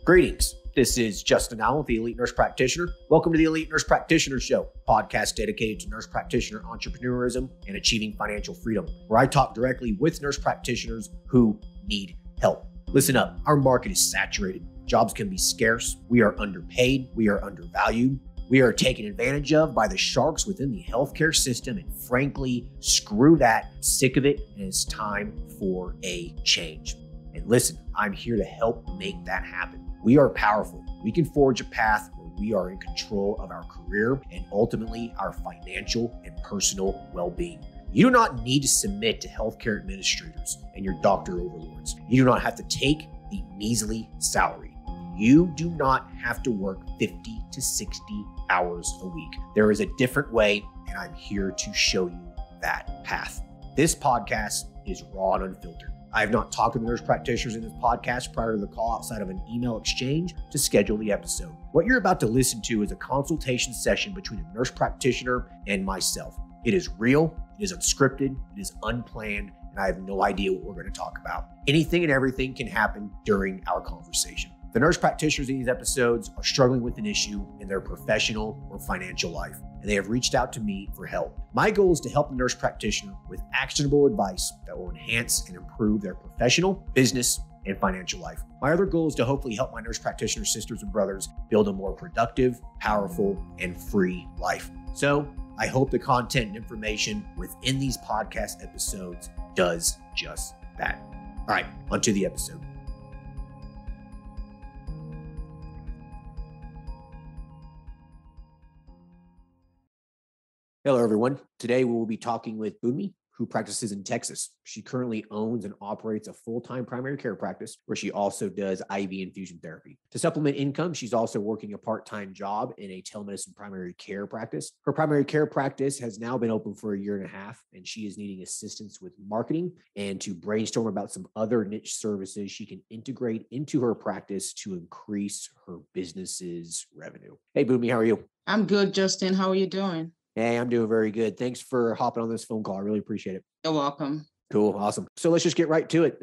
Greetings. This is Justin Allen, the Elite Nurse Practitioner. Welcome to the Elite Nurse Practitioner Show, a podcast dedicated to nurse practitioner entrepreneurism and achieving financial freedom, where I talk directly with nurse practitioners who need help. Listen up, our market is saturated. Jobs can be scarce. We are underpaid. We are undervalued. We are taken advantage of by the sharks within the healthcare system, and frankly, screw that. Sick of it, and it's time for a change. And listen, I'm here to help make that happen. We are powerful. We can forge a path where we are in control of our career and ultimately our financial and personal well-being. You do not need to submit to healthcare administrators and your doctor overlords. You do not have to take the measly salary. You do not have to work 50 to 60 hours a week. There is a different way, and I'm here to show you that path. This podcast is raw and unfiltered. I have not talked to the nurse practitioners in this podcast prior to the call outside of an email exchange to schedule the episode. What you're about to listen to is a consultation session between a nurse practitioner and myself. It is real, it is unscripted, it is unplanned, and I have no idea what we're going to talk about. Anything and everything can happen during our conversation. The nurse practitioners in these episodes are struggling with an issue in their professional or financial life, and they have reached out to me for help. My goal is to help the nurse practitioner with actionable advice that will enhance and improve their professional, business, and financial life. My other goal is to hopefully help my nurse practitioner sisters and brothers build a more productive, powerful, and free life. So I hope the content and information within these podcast episodes does just that. All right, onto the episode. Hello, everyone. Today, we will be talking with Bumni, who practices in Texas. She currently owns and operates a full-time primary care practice where she also does IV infusion therapy. To supplement income, she's also working a part-time job in a telemedicine primary care practice. Her primary care practice has now been open for a year and a half, and she is needing assistance with marketing and to brainstorm about some other niche services she can integrate into her practice to increase her business's revenue. Hey, Bumni, how are you? I'm good, Justin. How are you doing? Hey, I'm doing very good. Thanks for hopping on this phone call. I really appreciate it. You're welcome. Cool. Awesome. So let's just get right to it.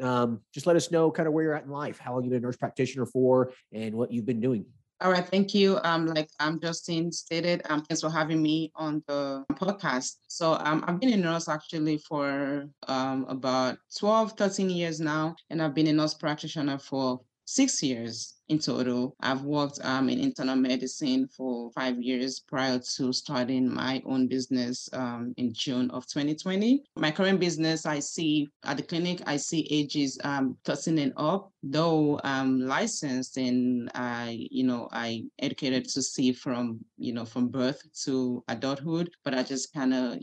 Just let us know kind of where you're at in life, how long you've been a nurse practitioner for, and what you've been doing. All right. Thank you. Like Justin stated, thanks for having me on the podcast. So I've been a nurse actually for about 12, 13 years now, and I've been a nurse practitioner for 6 years in total. I've worked in internal medicine for 5 years prior to starting my own business in June of 2020. My current business, I see at the clinic, I see ages 13 and up, though I'm licensed and I educated to see from birth to adulthood, but I just kind of,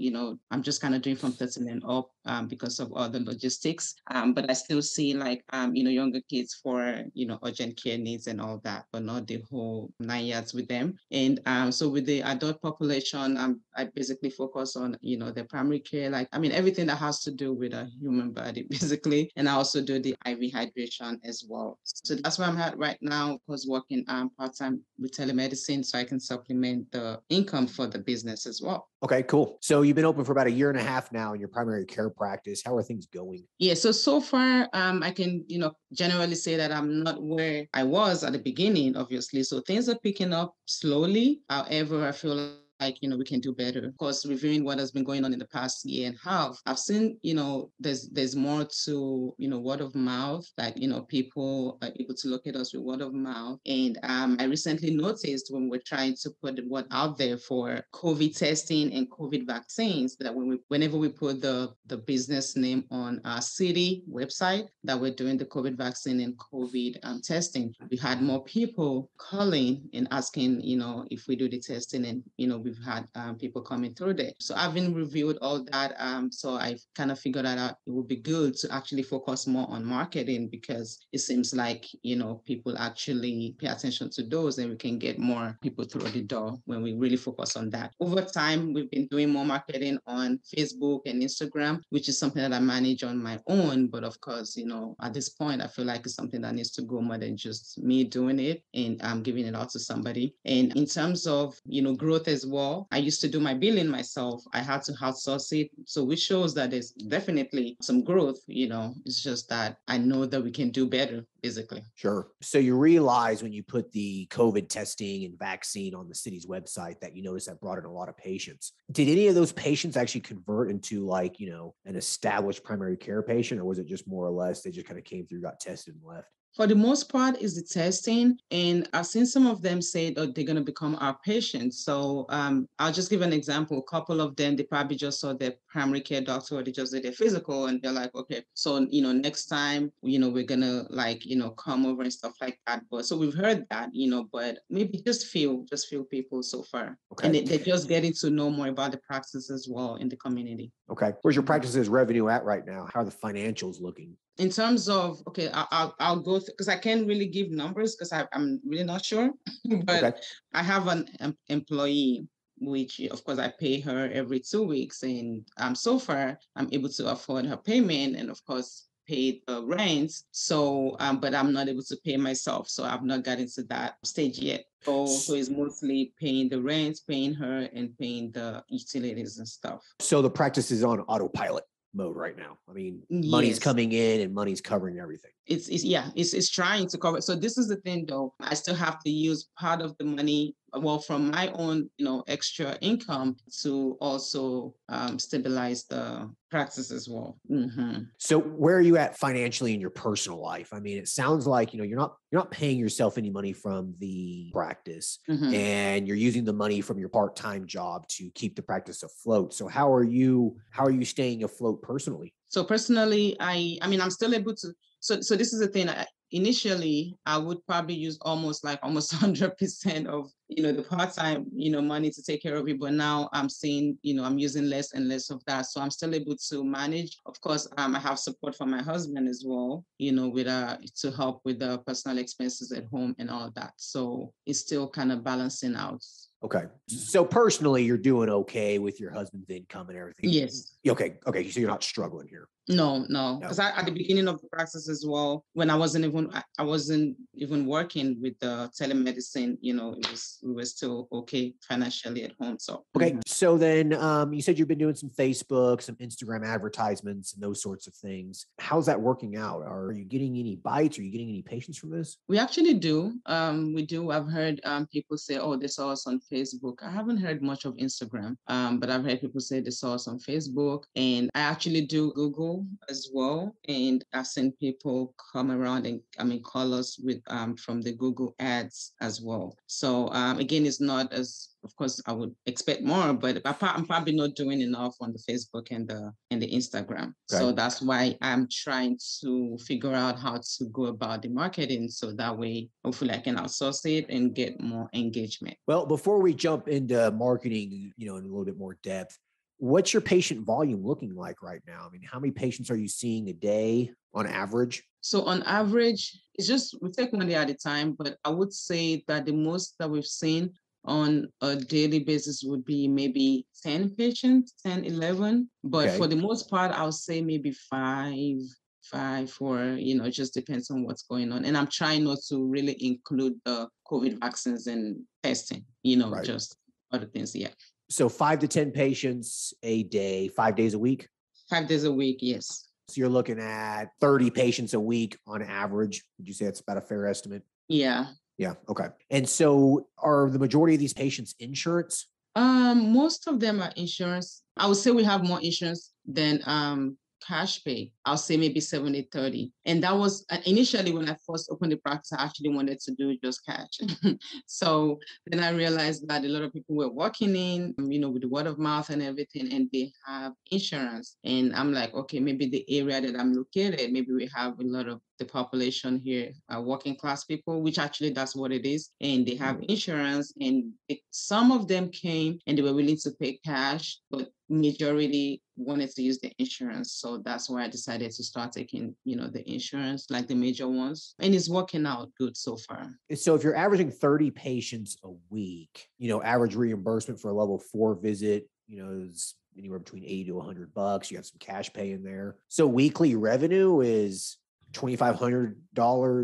I'm just kind of doing from 13 and up because of all the logistics. But I still see younger kids for, urgent care needs and all that, but not the whole 9 yards with them. And so with the adult population, I basically focus on, the primary care, everything that has to do with a human body, basically. And I also do the IV hydration as well. So that's where I'm at right now, of course, working part-time with telemedicine so I can supplement the income for the business as well. Okay, cool. So you've been open for about a year and a half now in your primary care practice. How are things going? Yeah, so far, I can, generally say that I'm not where I was at the beginning, obviously. So things are picking up slowly. However, I feel like, we can do better. Of course, reviewing what has been going on in the past year and a half, I've seen, there's more to, word of mouth, people are able to look at us with word of mouth. And I recently noticed when we're trying to put the word out there for COVID testing and COVID vaccines, that whenever we put the business name on our city website, that we're doing the COVID vaccine and COVID testing, we had more people calling and asking, if we do the testing, and, we've had people coming through there. So having reviewed all that, so I kind of figured out it would be good to actually focus more on marketing, because it seems like, people actually pay attention to those, and we can get more people through the door when we really focus on that. Over time, we've been doing more marketing on Facebook and Instagram, which is something that I manage on my own. But of course, at this point, I feel like it's something that needs to go more than just me doing it and giving it out to somebody. And in terms of, growth as well, well. I used to do my billing myself. I had to outsource it. So which shows that there's definitely some growth, it's just that I know that we can do better, basically. Sure. So you realize when you put the COVID testing and vaccine on the city's website that you noticed that brought in a lot of patients. Did any of those patients actually convert into like, an established primary care patient, or was it just more or less they just kind of came through, got tested and left? For the most part, is the testing. And I've seen some of them say that they're going to become our patients. So I'll just give an example. A couple of them, they probably just saw their primary care doctor or they just did their physical and they're like, okay, so, next time, we're going to come over and stuff like that. But so we've heard that, but maybe just few people so far. Okay. And they're just getting to know more about the practice as well in the community. Okay. Where's your practice's revenue at right now? How are the financials looking? In terms of, okay, I'll go through because I can't really give numbers because I'm really not sure. But okay. I have an employee, which of course I pay her every 2 weeks, and so far I'm able to afford her payment and of course pay the rent. So, but I'm not able to pay myself, so I've not gotten to that stage yet. So it's mostly paying the rent, paying her, and paying the utilities and stuff. So the practice is on autopilot mode right now. I mean, money's Yes. Coming in and money's covering everything. It's trying to cover. So this is the thing though. I still have to use part of the money, from my own, extra income to also stabilize the practice as well. Mm-hmm. So where are you at financially in your personal life? I mean, it sounds like, you're not paying yourself any money from the practice, mm-hmm. and you're using the money from your part-time job to keep the practice afloat. So how are you staying afloat personally? So personally, I'm still able to. So this is the thing. Initially, I would probably use almost 100% of, the part-time, money to take care of it. But now I'm seeing, I'm using less and less of that. So I'm still able to manage. Of course, I have support from my husband as well, with to help with the personal expenses at home and all that. So it's still kind of balancing out. Okay. So personally, you're doing okay with your husband's income and everything? Yes. Okay. So you're not struggling here? No. Because at the beginning of the practice as well, when I wasn't even working with the telemedicine, we were still okay financially at home. So okay. Mm-hmm. So then you said you've been doing some Facebook, some Instagram advertisements and those sorts of things. How's that working out? Are you getting any bites? Are you getting any patients from this? We actually do. We do. I've heard people say, oh, they saw us on Facebook. I haven't heard much of Instagram, but I've heard people say they saw us on Facebook. And I actually do Google as well. And I've seen people come around and call us with from the Google ads as well. So again, it's not as, of course, I would expect more, but I'm probably not doing enough on the Facebook and the Instagram. Okay. So that's why I'm trying to figure out how to go about the marketing. So that way, hopefully I can outsource it and get more engagement. Well, before we jump into marketing, in a little bit more depth, what's your patient volume looking like right now? I mean, how many patients are you seeing a day on average? So on average, we take one day at a time, but I would say that the most that we've seen on a daily basis would be maybe 10 patients, 10, 11. But okay. For the most part, I'll say maybe five, or, it just depends on what's going on. And I'm trying not to really include the COVID vaccines and testing, right. Just other things, yeah. So 5 to 10 patients a day, 5 days a week? 5 days a week, yes. So you're looking at 30 patients a week on average. Would you say that's about a fair estimate? Yeah. Yeah. Okay. And so are the majority of these patients insurance? Most of them are insurance. I would say we have more insurance than cash pay. I'll say maybe 70-30. And that was initially when I first opened the practice, I actually wanted to do just cash. So then I realized that a lot of people were walking in, with the word of mouth and everything, and they have insurance. And I'm like, okay, maybe the area that I'm located, maybe we have a lot of the population here are working class people, which actually that's what it is. And they have insurance, and some of them came and they were willing to pay cash, but majority wanted to use the insurance. So that's why I decided to start taking, the insurance, like the major ones. And it's working out good so far. So if you're averaging 30 patients a week, average reimbursement for a level 4 visit, is anywhere between $80 to $100. You have some cash pay in there. So weekly revenue is $2,500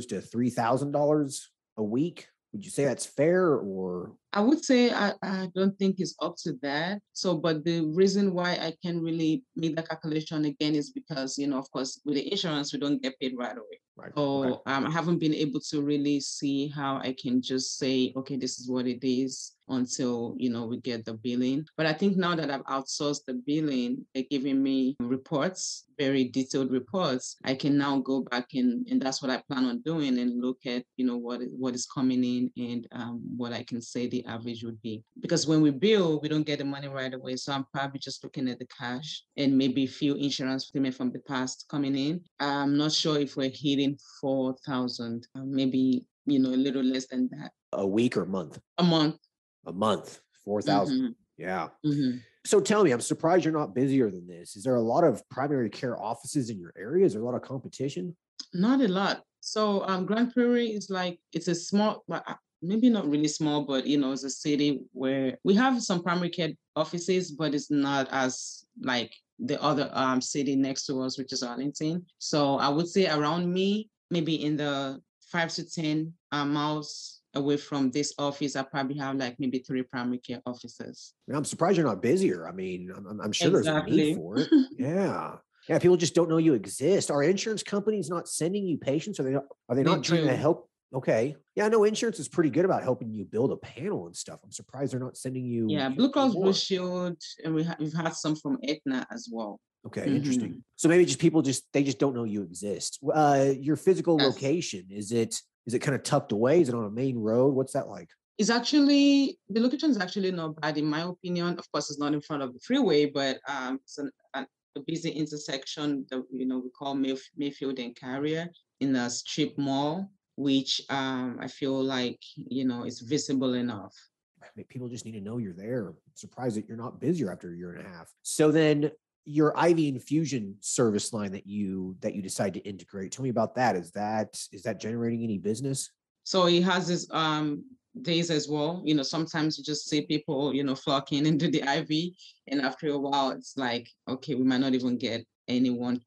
to $3,000 a week. Would you say that's fair or? I would say I don't think it's up to that. So, but the reason why I can really make that calculation again is because, of course, with the insurance, we don't get paid right away. Right. Okay. So I haven't been able to really see how I can just say, okay, this is what it is until, we get the billing. But I think now that I've outsourced the billing, they're giving me reports, very detailed reports. I can now go back and that's what I plan on doing and look at, what is coming in and what I can say the average would be. Because when we bill, we don't get the money right away. So I'm probably just looking at the cash and maybe a few insurance payment from the past coming in. I'm not sure if we're hitting 4,000, maybe, a little less than that. A week or month? A month. A month, 4,000. Mm-hmm. Yeah. Mm-hmm. So tell me, I'm surprised you're not busier than this. Is there a lot of primary care offices in your area? Is there a lot of competition? Not a lot. So Grand Prairie is it's a small, maybe not really small, but it's a city where we have some primary care offices, but it's not as like the other city next to us, which is Arlington. So I would say around me, maybe in the 5 to 10 miles away from this office, I probably have like maybe 3 primary care offices. I'm surprised you're not busier. I mean, I'm sure there's a need for it. Yeah. Yeah, people just don't know you exist. Are insurance companies not sending you patients? Are they not trying to help? Okay. Yeah, I know insurance is pretty good about helping you build a panel and stuff. I'm surprised they're not sending you. Yeah, Blue Cross Blue Shield, and we've had some from Aetna as well. Okay, interesting. So maybe just people they just don't know you exist. Your physical location, is it kind of tucked away? Is it on a main road? What's that like? The location is actually not bad in my opinion. Of course, it's not in front of the freeway, but it's a busy intersection that we call Mayfield and Carrier in a strip mall, which I feel like is visible enough. I mean, people just need to know you're there. I'm surprised that you're not busier after a year and a half. So then your IV infusion service line that you decide to integrate, tell me about that. Is that generating any business? So it has this days as well. Sometimes you just see people, flocking into the IV. And after a while, it's like, okay, we might not even get anyone,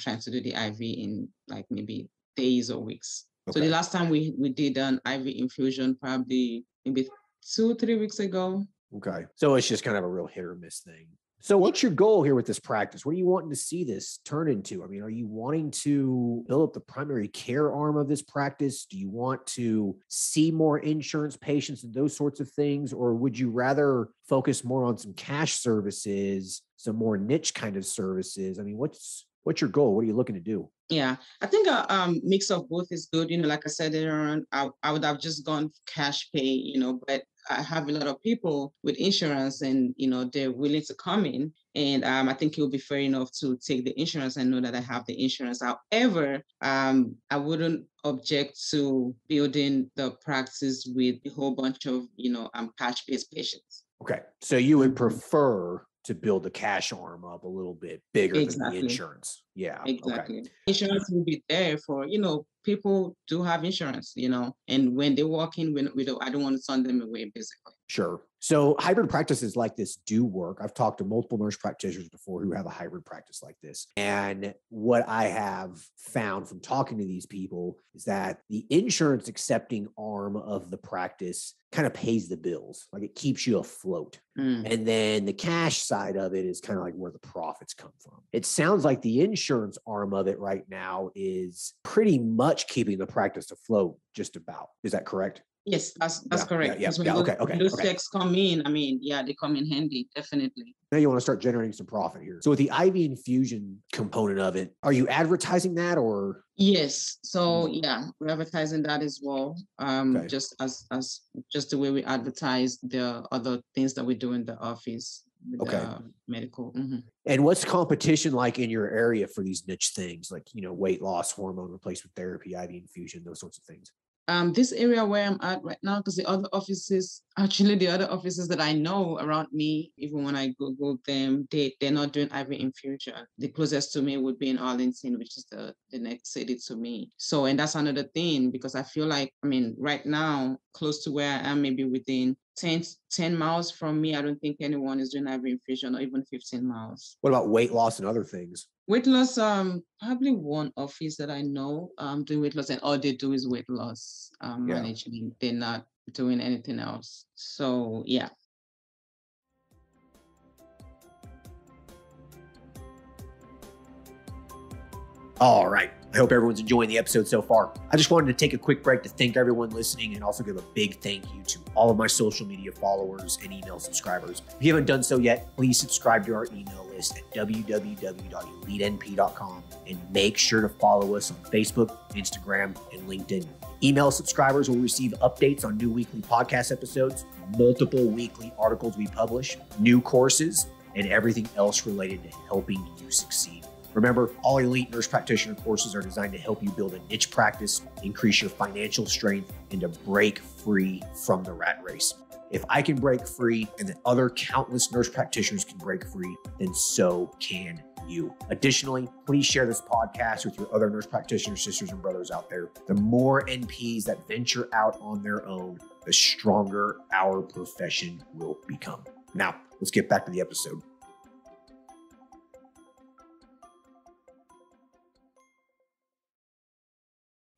trying to do the IV in like maybe days or weeks. Okay. So the last time we did an IV infusion, probably maybe 2-3 weeks ago. Okay. So it's just kind of a real hit or miss thing. So what's your goal here with this practice? What are you wanting to see this turn into? I mean, are you wanting to build up the primary care arm of this practice? Do you want to see more insurance patients and those sorts of things? Or would you rather focus more on some cash services, some more niche kind of services? I mean, what's your goal? What are you looking to do? Yeah, I think a mix of both is good. Like I said earlier on, I would have just gone cash pay, but I have a lot of people with insurance and, they're willing to come in. And I think it would be fair enough to take the insurance and know that I have the insurance. However, I wouldn't object to building the practice with a whole bunch of, cash-based patients. Okay. So you would prefer to build the cash arm up a little bit bigger than the insurance. Yeah. Exactly. Okay. Insurance will be there for, people do have insurance, and when they walk in, I don't want to turn them away, basically. Sure. So hybrid practices like this do work. I've talked to multiple nurse practitioners before who have a hybrid practice like this. And what I have found from talking to these people is that the insurance accepting arm of the practice kind of pays the bills. Like it keeps you afloat. And then the cash side of it is kind of like where the profits come from. It sounds like the insurance arm of it right now is pretty much keeping the practice afloat, just about. Is that correct? Yes, that's correct. Yeah. When those checks come in, I mean, they come in handy, definitely. Now you want to start generating some profit here. So with the IV infusion component of it, are you advertising that or? Yes. So yeah, we're advertising that as well. Just as just the way we advertise the other things that we do in the office. With, medical. And what's competition like in your area for these niche things like, weight loss, hormone replacement therapy, IV infusion, those sorts of things? This area where I'm at right now, because the other offices that I know around me, even when I Google them, they're not doing IV infusion. The closest to me would be in Arlington, which is the next city to me. So, and that's another thing, because I feel like, right now, close to where I am, maybe within 10 miles from me, I don't think anyone is doing IV infusion, or even 15 miles. What about weight loss and other things? Weight loss, probably one office that I know doing weight loss, and all they do is weight loss management. They're not doing anything else. So yeah. All right. I hope everyone's enjoying the episode so far. I just wanted to take a quick break to thank everyone listening and also give a big thank you to all of my social media followers and email subscribers. If you haven't done so yet, please subscribe to our email list at www.elitenp.com and make sure to follow us on Facebook, Instagram, and LinkedIn. Email subscribers will receive updates on new weekly podcast episodes, multiple weekly articles we publish, new courses, and everything else related to helping you succeed. Remember, all Elite Nurse Practitioner courses are designed to help you build a niche practice, increase your financial strength, and to break free from the rat race. If I can break free and that other countless nurse practitioners can break free, then so can you. Additionally, please share this podcast with your other nurse practitioner sisters and brothers out there. The more NPs that venture out on their own, the stronger our profession will become. Now, let's get back to the episode.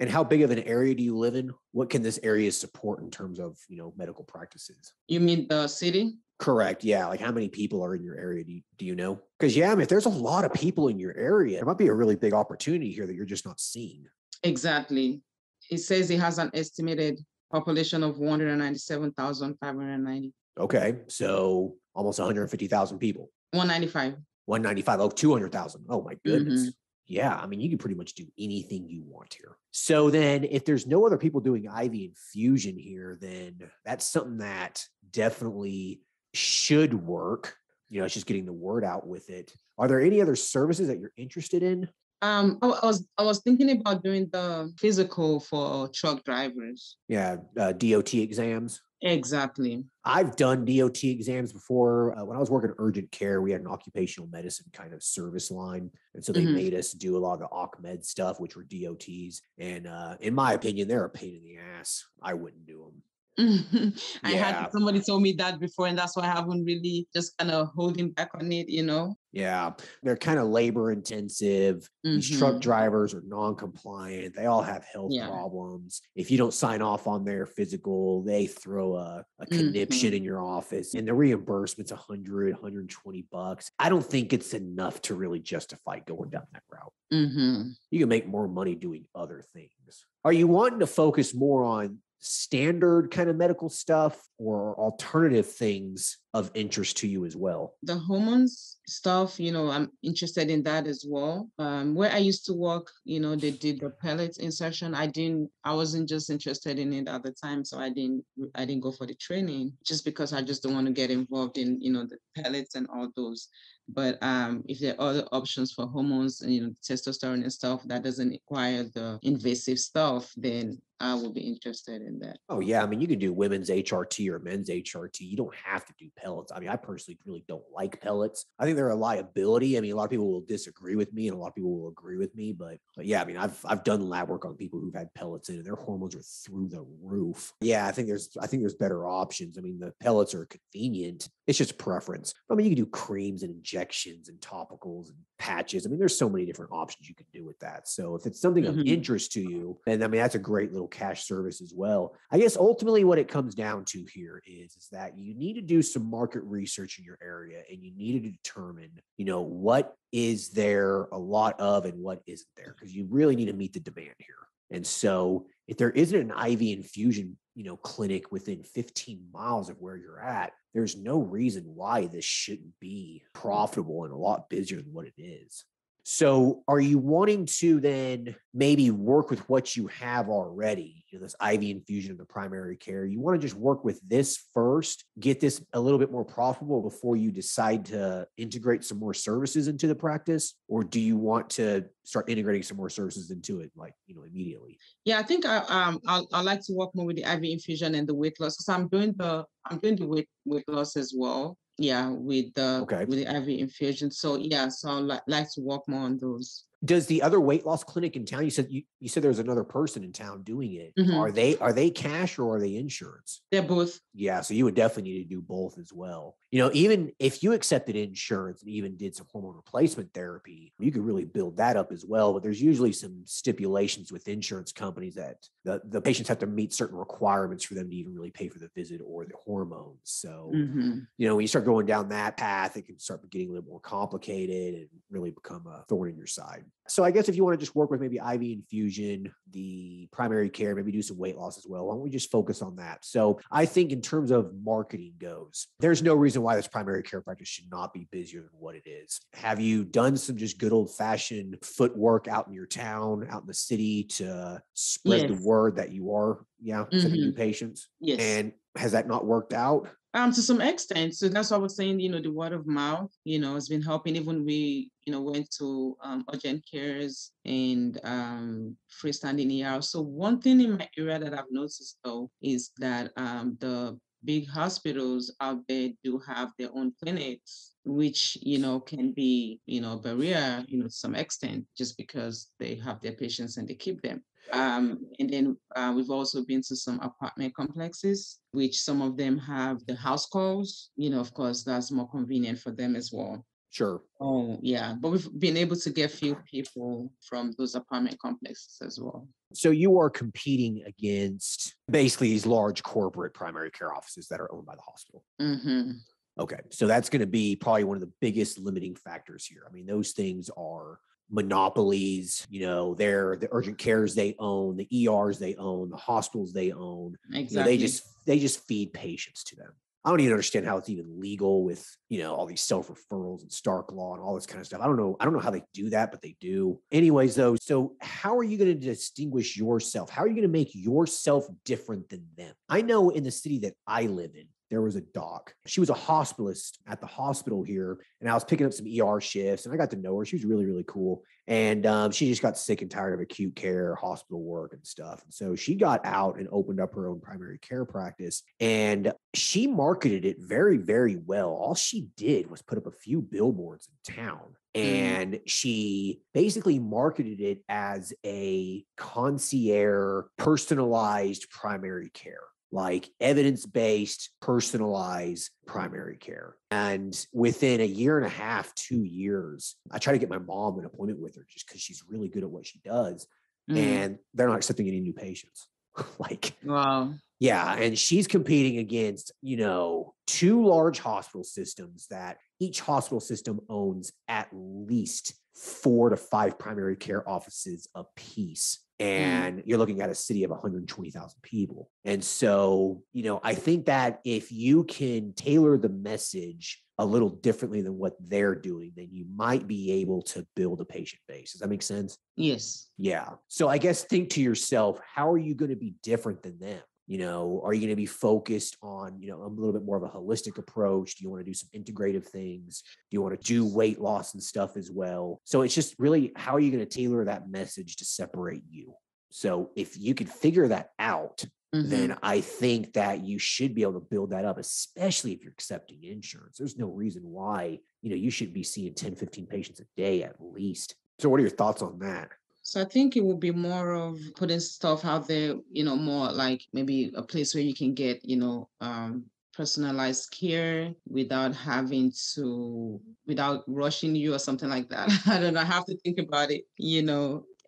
And how big of an area do you live in? What can this area support in terms of, medical practices? You mean the city? Correct. Yeah. Like how many people are in your area? Do you know? Because if there's a lot of people in your area, there might be a really big opportunity here that you're just not seeing. Exactly. It says it has an estimated population of 197,590. Okay. So almost 150,000 people. 195. 195. Oh, 200,000. Oh my goodness. Mm-hmm. Yeah, you can pretty much do anything you want here. So then if there's no other people doing IV infusion here, then that's something that definitely should work. It's just getting the word out with it. Are there any other services that you're interested in? I was thinking about doing the physical for truck drivers. Yeah, DOT exams. Exactly. I've done DOT exams before. When I was working urgent care, we had an occupational medicine kind of service line. And so they made us do a lot of the OC med stuff, which were DOTs. And in my opinion, they're a pain in the ass. I wouldn't do them. I had somebody told me that before, and that's why I haven't really just kind of holding back on it, Yeah, they're kind of labor intensive. These truck drivers are non-compliant. They all have health problems. If you don't sign off on their physical, they throw a conniption in your office, and the reimbursement's $100-$120. I don't think it's enough to really justify going down that route. You can make more money doing other things. Are you wanting to focus more on standard kind of medical stuff or alternative things of interest to you as well? The hormones stuff, I'm interested in that as well. Where I used to work, they did the pellet insertion. I wasn't just interested in it at the time. So I didn't go for the training just because I just don't want to get involved in, the pellets and all those. But if there are other options for hormones and, testosterone and stuff that doesn't require the invasive stuff, then I will be interested in that. Oh, yeah. You can do women's HRT or men's HRT. You don't have to do pellets. I personally really don't like pellets. I think they're a liability. A lot of people will disagree with me and a lot of people will agree with me. But yeah, I've done lab work on people who've had pellets in and their hormones are through the roof. Yeah, I think there's better options. The pellets are convenient. It's just preference. You can do creams and injections and topicals and patches. There's so many different options you can do with that. So if it's something of interest to you, then that's a great little cash service as well. I guess ultimately what it comes down to here is that you need to do some market research in your area and you need to determine, what is there a lot of and what isn't there, because you really need to meet the demand here. And so if there isn't an IV infusion, clinic within 15 miles of where you're at, there's no reason why this shouldn't be profitable and a lot busier than what it is. So are you wanting to then maybe work with what you have already, this IV infusion of the primary care? You want to just work with this first, get this a little bit more profitable before you decide to integrate some more services into the practice? Or do you want to start integrating some more services into it, immediately? Yeah, I think I like to work more with the IV infusion and the weight loss, because I'm doing the weight loss as well. Yeah, with the IV infusion. So yeah, so I like to work more on those. Does the other weight loss clinic in town, you said there's another person in town doing it. Mhm. Are they cash or are they insurance? They're both. Yeah, so you would definitely need to do both as well. Even if you accepted insurance and even did some hormone replacement therapy, you could really build that up as well. But there's usually some stipulations with insurance companies that the patients have to meet certain requirements for them to even really pay for the visit or the hormones. So, Mhm. when you start going down that path, it can start getting a little more complicated and really become a thorn in your side. So I guess if you want to just work with maybe IV infusion, the primary care, maybe do some weight loss as well, why don't we just focus on that? So I think in terms of marketing goes, there's no reason why this primary care practice should not be busier than what it is. Have you done some just good old fashioned footwork out in your town, out in the city to spread the Yes. word that you are, sending new Mhm. patients? Yes. And has that not worked out? To some extent. So that's why I was saying, the word of mouth, has been helping. Even we, went to urgent cares and freestanding ER. So one thing in my area that I've noticed though is that the big hospitals out there do have their own clinics, which, can be, a barrier, to some extent, just because they have their patients and they keep them. And then we've also been to some apartment complexes, which some of them have the house calls. Of course, that's more convenient for them as well. Sure. Oh, yeah. But we've been able to get few people from those apartment complexes as well. So you are competing against basically these large corporate primary care offices that are owned by the hospital. Mm-hmm. Okay. So that's going to be probably one of the biggest limiting factors here. I mean, those things are monopolies, they're the urgent cares they own, the ERs they own, the hospitals they own. Exactly. They just feed patients to them. I don't even understand how it's even legal with, all these self-referrals and Stark law and all this kind of stuff. I don't know how they do that, but they do. Anyways, though, so how are you going to distinguish yourself? How are you going to make yourself different than them? I know in the city that I live in, there was a doc. She was a hospitalist at the hospital here, and I was picking up some ER shifts, and I got to know her. She was really, really cool. And she just got sick and tired of acute care, hospital work, and stuff. And so she got out and opened up her own primary care practice, and she marketed it very, very well. All she did was put up a few billboards in town. And she basically marketed it as a concierge, personalized primary care, like evidence-based, personalized primary care. And within a year and a half, 2 years, I try to get my mom an appointment with her just because she's really good at what she does. And they're not accepting any new patients. Wow. Yeah. And she's competing against, two large hospital systems that each hospital system owns at least 4 to 5 primary care offices apiece. And you're looking at a city of 120,000 people. And so, I think that if you can tailor the message a little differently than what they're doing, then you might be able to build a patient base. Does that make sense? Yes. Yeah. So I guess think to yourself, how are you going to be different than them? Are you going to be focused on, a little bit more of a holistic approach? Do you want to do some integrative things? Do you want to do weight loss and stuff as well? So it's just really, how are you going to tailor that message to separate you? So if you could figure that out, then I think that you should be able to build that up, especially if you're accepting insurance. There's no reason why, you should be seeing 10, 15 patients a day at least. So what are your thoughts on that? So I think it would be more of putting stuff out there, more like maybe a place where you can get, personalized care without without rushing you or something like that. I don't know. I have to think about it,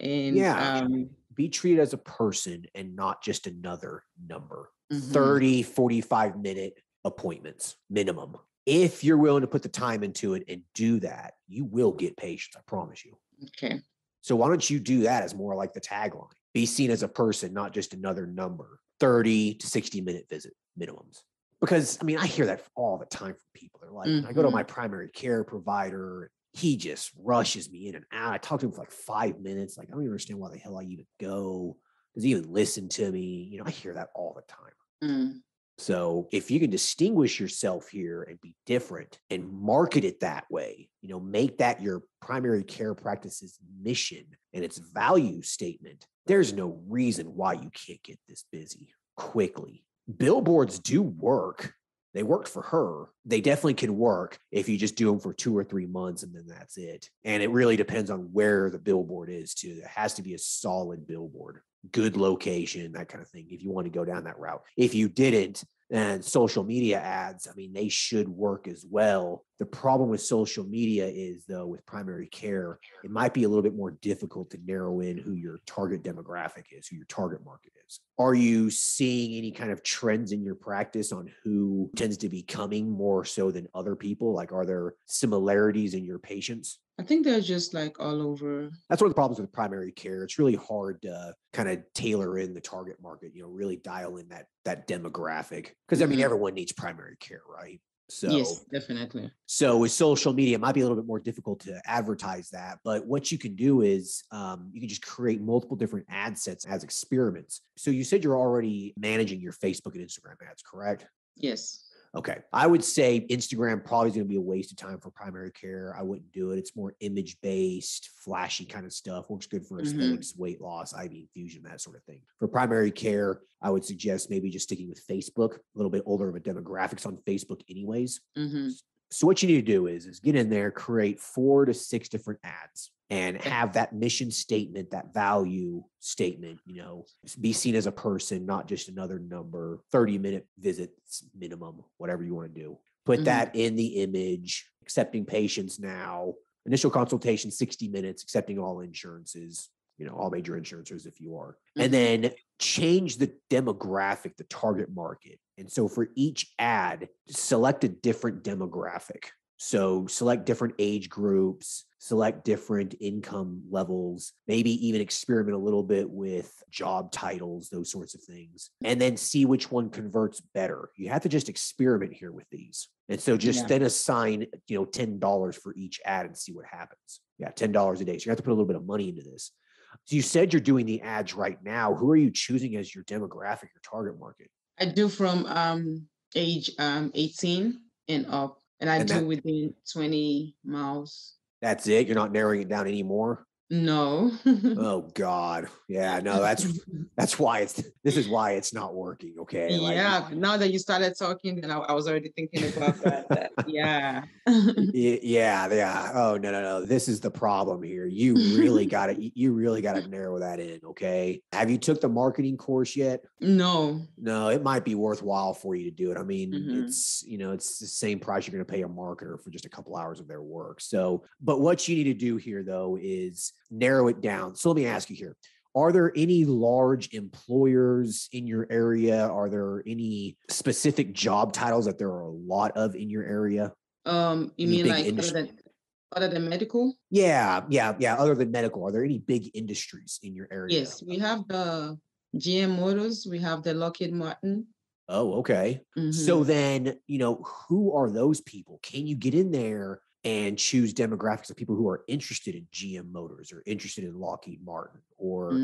and Yeah. Be treated as a person and not just another number. mhm. 30, 45-minute appointments minimum. If you're willing to put the time into it and do that, you will get patients. I promise you. Okay. So why don't you do that as more like the tagline? Be seen as a person, not just another number. 30 to 60-minute visit minimums. Because, I hear that all the time from people. They're like, I go to my primary care provider, he just rushes me in and out. I talk to him for like 5 minutes. Like, I don't even understand why the hell I even go. Does he even listen to me? I hear that all the time. So if you can distinguish yourself here and be different and market it that way, make that your primary care practice's mission and its value statement, there's no reason why you can't get this busy quickly. Billboards do work. They worked for her. They definitely can work if you just do them for 2 or 3 months and then that's it. And it really depends on where the billboard is too. It has to be a solid billboard, good location, that kind of thing, if you want to go down that route. If you didn't, and social media ads, I mean, they should work as well. The problem with social media is, though, with primary care, it might be a little bit more difficult to narrow in who your target demographic is, who your target market is. Are you seeing any kind of trends in your practice on who tends to be coming more so than other people? Like, are there similarities in your patients? I think they're just like all over. That's one of the problems with primary care. It's really hard to kind of tailor in the target market, really dial in that demographic. Because I mean, everyone needs primary care, right? So yes, definitely. So with social media, it might be a little bit more difficult to advertise that. But what you can do is you can just create multiple different ad sets as experiments. So you said you're already managing your Facebook and Instagram ads, correct? Yes. Okay. I would say Instagram probably is going to be a waste of time for primary care. I wouldn't do it. It's more image-based, flashy kind of stuff. Works good for aesthetics, weight loss, IV infusion, that sort of thing. For primary care, I would suggest maybe just sticking with Facebook, a little bit older of a demographics on Facebook anyways. So what you need to do is get in there, create 4 to 6 different ads and have that mission statement, that value statement, be seen as a person, not just another number, 30-minute visits minimum, whatever you want to do. Put that in the image, accepting patients now, initial consultation, 60 minutes, accepting all insurances, all major insurances if you are. And then change the demographic, the target market. And so for each ad, select a different demographic. So select different age groups, select different income levels, maybe even experiment a little bit with job titles, those sorts of things, and then see which one converts better. You have to just experiment here with these. And so just then assign, $10 for each ad and see what happens. Yeah, $10 a day. So you have to put a little bit of money into this. So you said you're doing the ads right now. Who are you choosing as your demographic, your target market? I do from age 18 and up, and I do within 20 miles. That's it? You're not narrowing it down anymore? No. Oh God. Yeah, no, that's why this is why it's not working. Okay. Yeah. Now that you started talking, then I was already thinking about that. Yeah. Yeah. Oh, no. This is the problem here. You really got to narrow that in. Okay. Have you took the marketing course yet? No. No, it might be worthwhile for you to do it. I mean, it's the same price you're going to pay a marketer for just a couple hours of their work. So, but what you need to do here though is narrow it down. So let me ask you here. Are there any large employers in your area? Are there any specific job titles that there are a lot of in your area? You mean like other than medical? Yeah. Other than medical, are there any big industries in your area? Yes, we have the GM Motors. We have the Lockheed Martin. Oh, okay. So then, who are those people? Can you get in there and choose demographics of people who are interested in GM Motors or interested in Lockheed Martin or,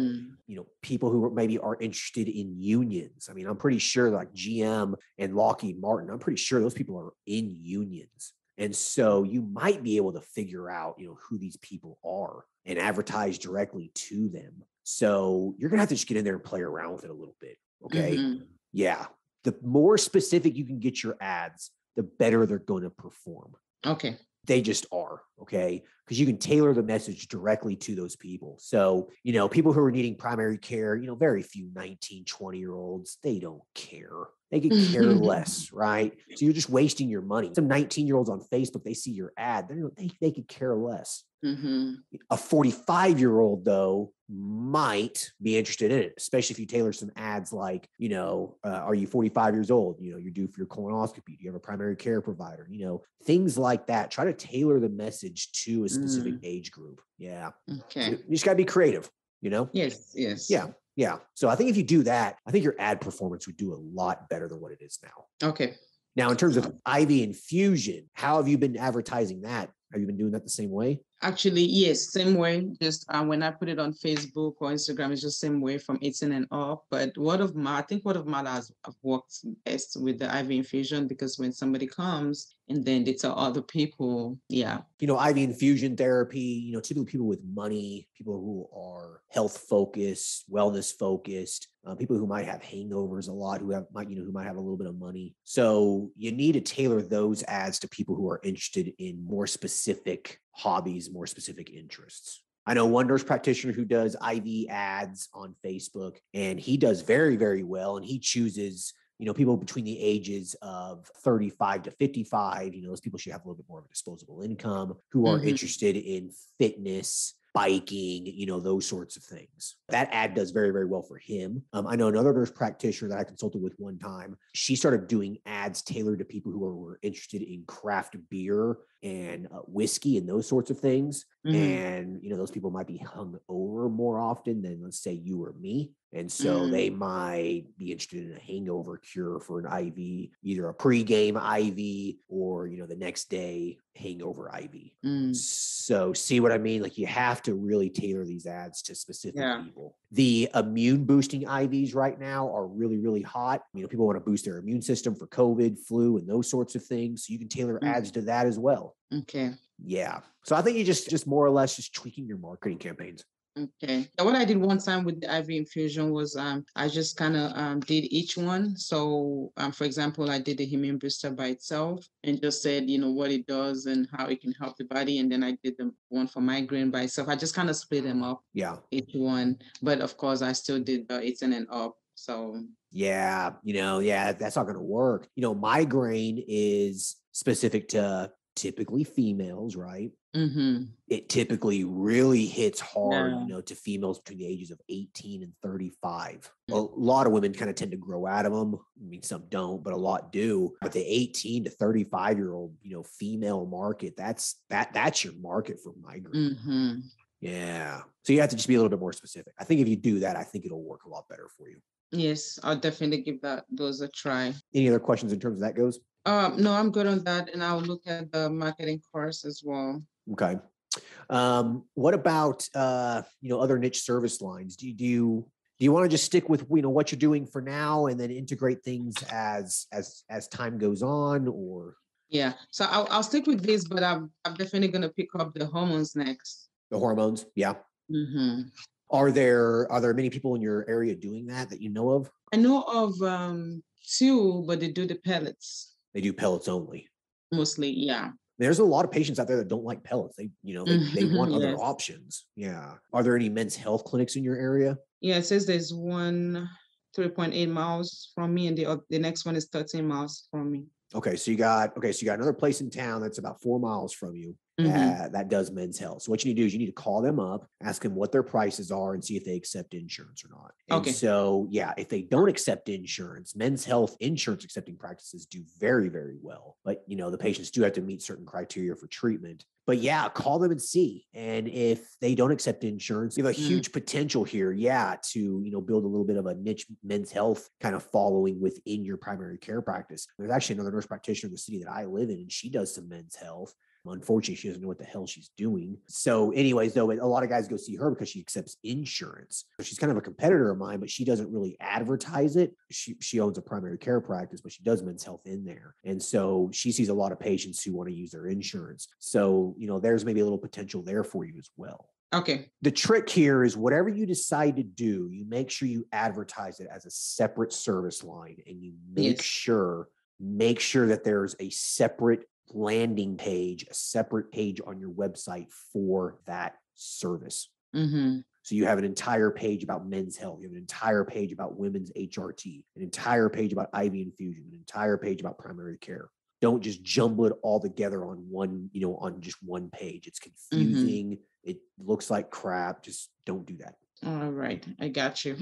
people who maybe are interested in unions? I mean, I'm pretty sure like GM and Lockheed Martin, I'm pretty sure those people are in unions. And so you might be able to figure out, who these people are and advertise directly to them. So you're going to have to just get in there and play around with it a little bit. Okay. Yeah. The more specific you can get your ads, the better they're going to perform. Okay. They just are, okay? Because you can tailor the message directly to those people. So, people who are needing primary care, very few 19, 20-year-olds, they don't care. They could care less, right? So you're just wasting your money. Some 19-year-olds on Facebook, they see your ad, they could care less. A 45-year-old, though, might be interested in it, especially if you tailor some ads like, are you 45 years old? You're due for your colonoscopy. Do you have a primary care provider? Things like that. Try to tailor the message to a specific age group. Yeah. Okay. So you just got to be creative, Yes. Yeah. So I think if you do that, I think your ad performance would do a lot better than what it is now. Okay. Now, in terms of IV infusion, how have you been advertising that? Have you been doing that the same way? Actually, yes, same way. Just when I put it on Facebook or Instagram, it's just same way from 18 and up. But I think word of mouth has worked best with the IV infusion because when somebody comes and then they tell other people, yeah. IV infusion therapy, typically people with money, people who are health focused, wellness focused, people who might have hangovers a lot, who might have a little bit of money. So you need to tailor those ads to people who are interested in more specific hobbies, more specific interests. I know one nurse practitioner who does IV ads on Facebook, and he does very, very well. And he chooses, people between the ages of 35 to 55, those people should have a little bit more of a disposable income, who are interested in fitness, biking, those sorts of things. That ad does very, very well for him. I know another nurse practitioner that I consulted with one time. She started doing ads tailored to people who were interested in craft beer and whiskey and those sorts of things. And, those people might be hung over more often than, let's say, you or me. And so they might be interested in a hangover cure for an IV, either a pregame IV or, the next day hangover IV. So see what I mean? Like, you have to really tailor these ads to specific people. The immune boosting IVs right now are really, really hot. People want to boost their immune system for COVID, flu, and those sorts of things. So you can tailor ads to that as well. Okay. Yeah. So I think you just more or less just tweaking your marketing campaigns. Okay. What I did one time with the IV infusion was I just kind of did each one. So, for example, I did the immune booster by itself and just said, what it does and how it can help the body. And then I did the one for migraine by itself. I just kind of split them up. Yeah. Each one. But of course, I still did the 18 and up. So. Yeah. That's not going to work. Migraine is specific to typically females, right? It typically really hits hard, to females between the ages of 18 and 35. A lot of women kind of tend to grow out of them. I mean, some don't, but a lot do. But the 18 to 35-year-old, female market, that's your market for migraine. Yeah. So you have to just be a little bit more specific. I think if you do that, I think it'll work a lot better for you. Yes, I'll definitely give those a try. Any other questions in terms of that goes? No, I'm good on that. And I'll look at the marketing course as well. Okay. What about, other niche service lines? Do you want to just stick with, what you're doing for now and then integrate things as time goes on, or? Yeah. So I'll stick with this, but I'm definitely going to pick up the hormones next. The hormones. Yeah. Are there many people in your area doing that you know of? I know of two, but they do the pellets. They do pellets only. Mostly. Yeah. There's a lot of patients out there that don't like pellets. They want other options. Yeah. Are there any men's health clinics in your area? Yeah, it says there's one 3.8 miles from me, and the next one is 13 miles from me. Okay, so you got another place in town that's about 4 miles from you that does men's health. So what you need to do is you need to call them up, ask them what their prices are, and see if they accept insurance or not. And so, if they don't accept insurance, men's health insurance accepting practices do very, very well. But, the patients do have to meet certain criteria for treatment. But call them and see. And if they don't accept insurance, you have a huge potential here, to, build a little bit of a niche men's health kind of following within your primary care practice. There's actually another nurse practitioner in the city that I live in, and she does some men's health. Unfortunately, she doesn't know what the hell she's doing. So anyways, though, a lot of guys go see her because she accepts insurance. She's kind of a competitor of mine, but she doesn't really advertise it. She owns a primary care practice, but she does men's health in there. And so she sees a lot of patients who want to use their insurance. So, there's maybe a little potential there for you as well. Okay. The trick here is whatever you decide to do, you make sure you advertise it as a separate service line, and you make sure that there's a separate landing page, a separate page on your website for that service. So you have an entire page about men's health. You have an entire page about women's HRT, an entire page about IV infusion, an entire page about primary care. Don't just jumble it all together on one, on just one page. It's confusing. It looks like crap. Just don't do that. All right. I got you.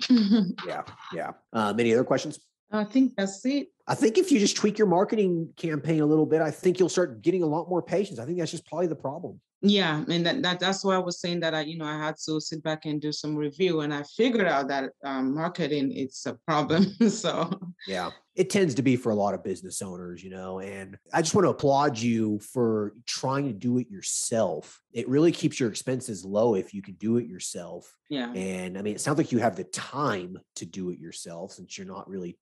Yeah. Any other questions? I think that's it. I think if you just tweak your marketing campaign a little bit, I think you'll start getting a lot more patients. I think that's just probably the problem. Yeah, and that's why I was saying that I had to sit back and do some review, and I figured out that marketing, it's a problem. So yeah, it tends to be for a lot of business owners, and I just want to applaud you for trying to do it yourself. It really keeps your expenses low if you can do it yourself. Yeah. And I mean, it sounds like you have the time to do it yourself since you're not really,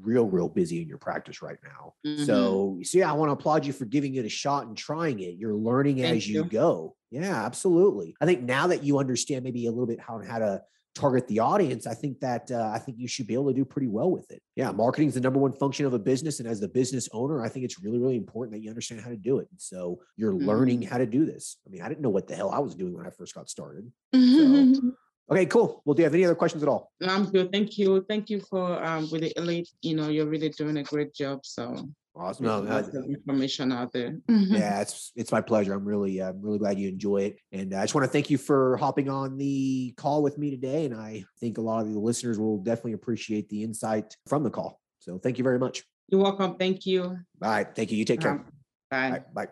real busy in your practice right now. So I want to applaud you for giving it a shot and trying it. You're learning as you go. Yeah, absolutely. I think now that you understand maybe a little bit how to target the audience, I think you should be able to do pretty well with it. Yeah, marketing is the number one function of a business. And as the business owner, I think it's really, really important that you understand how to do it. And so you're learning how to do this. I mean, I didn't know what the hell I was doing when I first got started. So, okay, cool. Well, do you have any other questions at all? No, I'm good. Thank you. Thank you for with the elite. You're really doing a great job. So awesome. Lots of information out there. Yeah, it's my pleasure. I'm really glad you enjoy it. And I just want to thank you for hopping on the call with me today. And I think a lot of the listeners will definitely appreciate the insight from the call. So thank you very much. You're welcome. Thank you. All right. Thank you. You take care. Bye. All right, bye.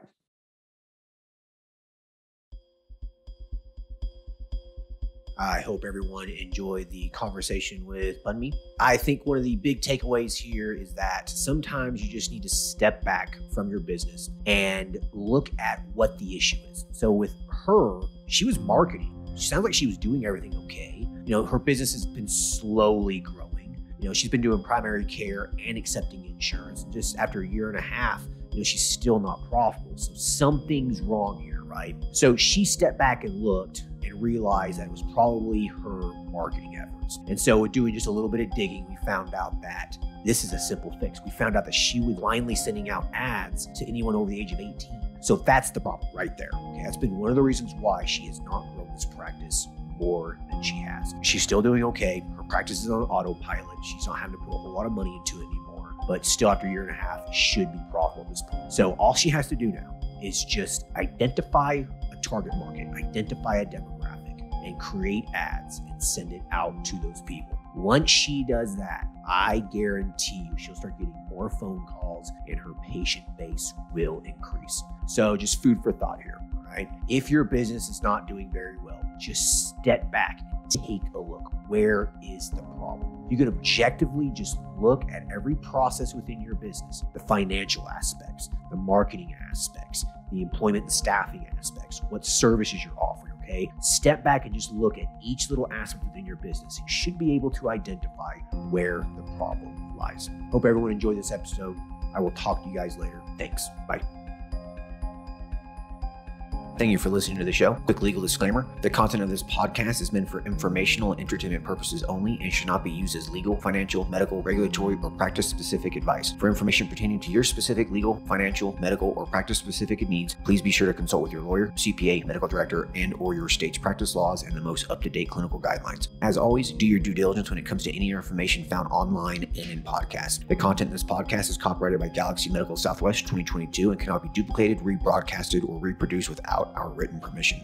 I hope everyone enjoyed the conversation with Bumni. I think one of the big takeaways here is that sometimes you just need to step back from your business and look at what the issue is. So with her, she was marketing. She sounds like she was doing everything okay. Her business has been slowly growing. She's been doing primary care and accepting insurance. Just after a year and a half, she's still not profitable. So something's wrong here, right? So she stepped back and looked and realized that it was probably her marketing efforts. And so doing just a little bit of digging, we found out that this is a simple fix. We found out that she was blindly sending out ads to anyone over the age of 18. So that's the problem right there. Okay, that's been one of the reasons why she has not grown this practice more than she has. She's still doing okay. Her practice is on autopilot. She's not having to put a whole lot of money into it anymore, but still after a year and a half, should be profitable at this point. So all she has to do now is just identify a target market, identify a demographic, and create ads and send it out to those people. Once she does that, I guarantee you she'll start getting more phone calls and her patient base will increase. So just food for thought here, right? If your business is not doing very well, just step back and take a look. Where is the problem? You can objectively just look at every process within your business, the financial aspects, the marketing aspects, the employment and staffing aspects, what services you're offering. Okay, step back and just look at each little aspect within your business. You should be able to identify where the problem lies. Hope everyone enjoyed this episode. I will talk to you guys later. Thanks. Bye. Thank you for listening to the show. Quick legal disclaimer. The content of this podcast is meant for informational and entertainment purposes only and should not be used as legal, financial, medical, regulatory, or practice-specific advice. For information pertaining to your specific legal, financial, medical, or practice-specific needs, please be sure to consult with your lawyer, CPA, medical director, and/or your state's practice laws and the most up-to-date clinical guidelines. As always, do your due diligence when it comes to any information found online and in podcasts. The content in this podcast is copyrighted by Galaxy Medical Southwest 2022 and cannot be duplicated, rebroadcasted, or reproduced without our written permission.